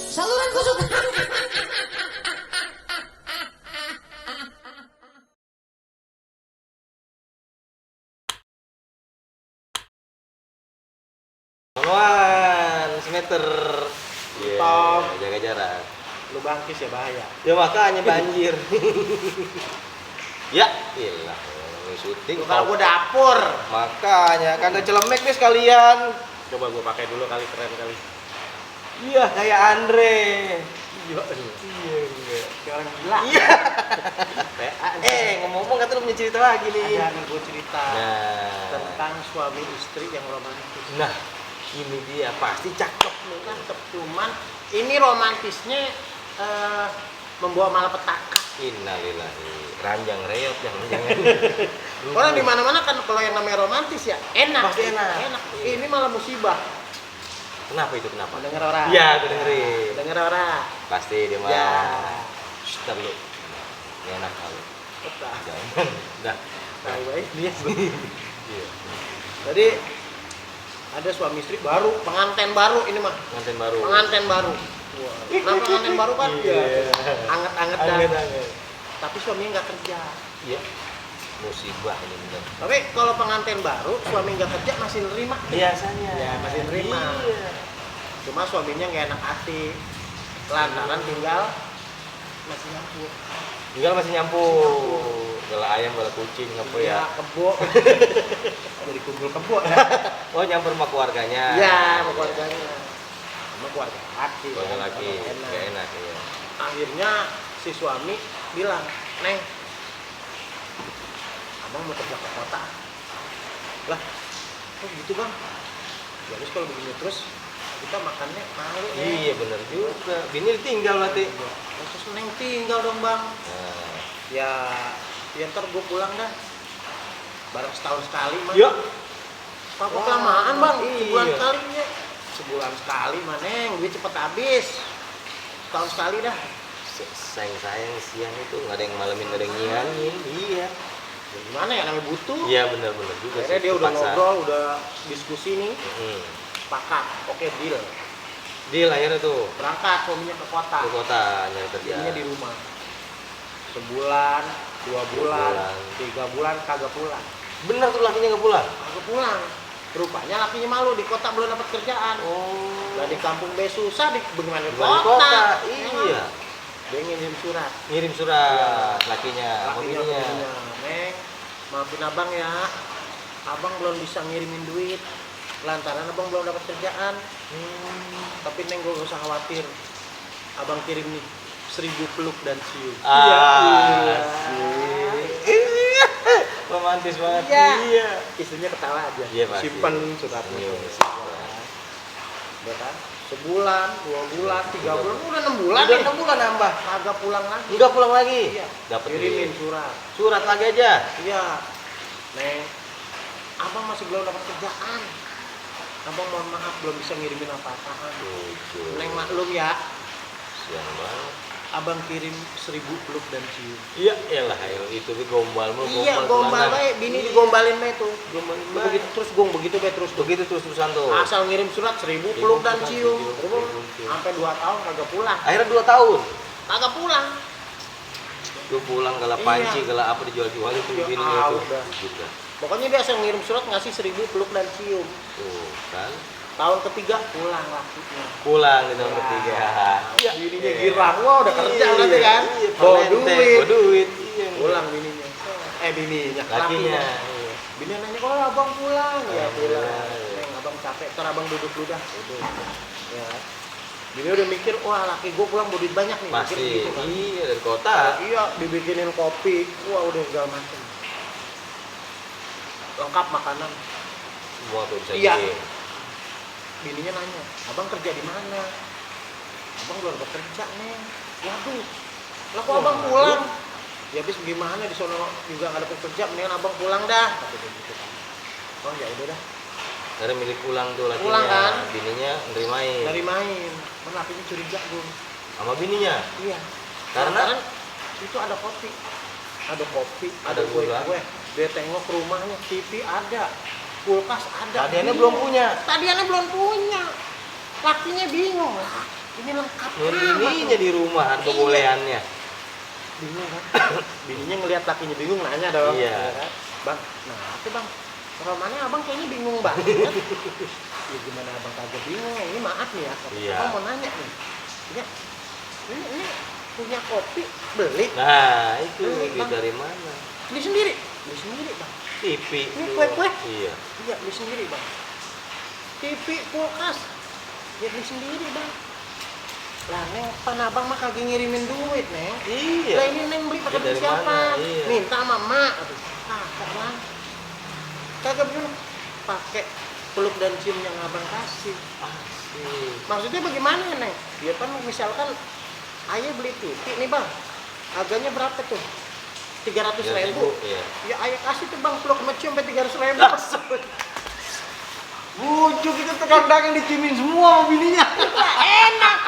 Saluran kesukaan. Kawan, semeter. Iya, Top. jaga jarak. Lu bangkis ya bahaya. Ya makanya banjir. Ya, iyalah. Syuting. Kalau gua dapur. Makanya kagak celemek nih sekalian. Coba gua pakai dulu kali, keren kali. Iya, kayak Andre. Iya. Iya, iya. Kayak orang gila. Iya. Ngomong-ngomong kata lu punya cerita lagi nih. Ada nih gua cerita Nah. tentang suami istri yang romantis. Nah, ini dia pasti cakep nih. Cakep, cuman ini romantisnya membawa malapetaka. Innalillahi. Ranjang reot jangan. Orang di mana-mana kan kalau yang namanya romantis ya enak. Pasti enak. Enak. Ini malah musibah. Kenapa itu kenapa? Dengar orang. Iya, aku dengerin. Dengar orang. Pasti dia mah. Ya. Shh, lu. Gak enak kali. Betul. Jangan. Udah. Baik-baik dia. Iya. Jadi ada suami istri baru, pengantin baru ini mah. Pengantin baru. Pengantin baru. Wah. Nah, pengantin baru kan Iya. anget-anget dah. Anget-anget. Tapi suaminya nggak kerja. Iya. Musibah ini bener. Tapi kalau pengantin baru, suami nggak kerja masih nerima. Biasanya. Ya, masih nerima. Iya. Cuma suaminya nggak enak hati. Lantaran tinggal masih nyampur. Tinggal masih nyampur. Gala ayam, gala kucing, apa ya? Ya, kebo. Jadi kumpul kebo ya. Oh, nyampur sama keluarganya. Iya, sama keluarganya. Sama keluarga laki. Keluarga laki. Enak. Gak enak ya. Akhirnya si suami bilang, "Neng, abang mau kerja ke kota." Lah, kok gitu bang? Ya terus kalau begini terus kita makannya malu ya. Iya bener juga. Bini ditinggal berarti. Terus Neng tinggal dong bang. Nah. Ya ntar gue pulang dah. Barang setahun sekali mah. Ya. Apa Wah, kelamaan bang? Sebulan iya. sekali ya. Sebulan sekali mah Neng, duit cepet habis. Setahun sekali dah. Sayang siang itu nggak ada yang malemin, nggak ada yang nyiangin. Iya. Ya, gimana ya namanya butuh? Iya bener-bener juga Akhirnya sih. dia udah Terpaksa. ngobrol, udah diskusi nih, Mm-hmm. sepakat, oke deal. Deal akhirnya tuh Berangkat suaminya ke kota, ke kota nyari kerja. jadinya di rumah. Sebulan, 2 bulan, bulan. 3 bulan kagak pulang. Bener tuh lakinya nggak pulang. Kagak pulang. Rupanya lakinya malu di kota belum dapat kerjaan. Oh. Lah di kampung be susah, di bagaimana di Bukan di kota? kota. Emang. Iya. Dia ngirim surat. Ngirim surat lakinya, Lakinya, mobilnya. Neng, maafin abang ya, abang belum bisa ngirimin duit lantaran abang belum dapat kerjaan. Tapi Neng gak usah khawatir, abang kirim nih 1000 peluk dan cium. Iya. Romantis banget. Iya. Iya. Istrinya ketawa aja. Iya, pasti. Simpen suratnya. Iya. Udah kan? Sebulan, 2 bulan, 3 bulan, udah 6 bulan Udah nih. 6 bulan nambah. Kagak pulang lagi. Enggak pulang lagi. Iya. Dapat Kirimin duit. surat. Surat lagi aja. Iya. Neng, abang masih belum dapat kerjaan. Abang mohon maaf belum bisa ngirimin apa-apaan. Lucu. Neng maklum ya, Siang banget. abang kirim 1000 peluk dan cium. Iya, elah itu tuh gombal mulu. Iya, gombal baik, bini digombalin baik tuh. Gombalin Begitu terus gong begitu baik terus tuh. Begitu terus-terusan tuh. Asal ngirim surat 1000 peluk dan peluk dan cium. cium, Terus 1000 cium. sampai 2 tahun kagak pulang. Akhirnya 2 tahun. Kagak pulang. Tuh pulang gala Iya. panci, gala apa dijual-jual itu Ya, bininya itu. udah. Juga. Pokoknya dia asal ngirim surat ngasih 1000 peluk dan cium. Tuh, kan. Tahun ketiga pulang lakinya. Pulang di tahun Ya. ketiga. Bininya Iya. girang, wah udah kerja Iya, berarti kan. Iya, Bawa valente, duit. bawa duit. Iya. Pulang bininya. Bininya, Lakinya. lakinya. Bini nanya, "Oh, abang pulang." Ya pulang. Iya. Neng, abang capek, ntar abang duduk dulu dah. Duduk. Ya. Bini udah mikir, wah laki gue pulang bawa duit banyak nih. Mikir Pasti. gitu kan. Iya, dari kota. Iya, dibikinin kopi. Wah udah segala macem. Lengkap makanan. Semua tuh bisa Iya. kirim. Bininya nanya, abang kerja di mana? Abang belum dapat kerja nih. Waduh, lah kok abang pulang? Ya habis gimana di sono juga nggak dapat kerja, mendingan abang pulang dah. Kata dia gitu kan. Oh ya udah dah. Dari milik pulang tuh lakinya. Pulang kan? Bininya nerimain. Dari main, kan lakinya curiga gue. Sama bininya. Iya. Karena itu ada kopi, ada Ada gula. kue. Dia tengok rumahnya, TV ada, kulkas ada. Tadiannya belum punya. Tadiannya belum punya. Lakinya bingung lah. Ini lengkap Ininya di rumah kebolehannya. Bingung kan? Bininya ngelihat lakinya bingung nanya dong. Iya. Ya kan? Bang, nah itu bang. Romannya abang kayaknya bingung banget. Ya gimana abang kagak bingung? Ini maaf nih ya. Iya. Abang mau nanya nih. Ya, ini punya kopi beli. Nah, itu Beli, duit Bang. dari mana? Beli sendiri. Beli sendiri bang. TV. Ini tuh. kue-kue? Iya. Iya beli sendiri bang. TV, kulkas. Ya beli sendiri bang. Lah neng, pan abang mah kagak ngirimin duit neng. Iya. Lah ini neng beli pakai Ya, duit dari siapa? mana? Iya. Minta sama mak. Aduh, kagak bang. Kagak belum pakai peluk dan cium yang abang kasih. Asik. Maksudnya bagaimana neng? Ya kan misalkan ayah beli TV nih bang. Harganya berapa tuh? 300.000. Iya. Ya ayah kasih tuh bang peluk sama cium sampai 300.000. Bujuk itu tukang dagang diciumin semua sama bininya. Enak.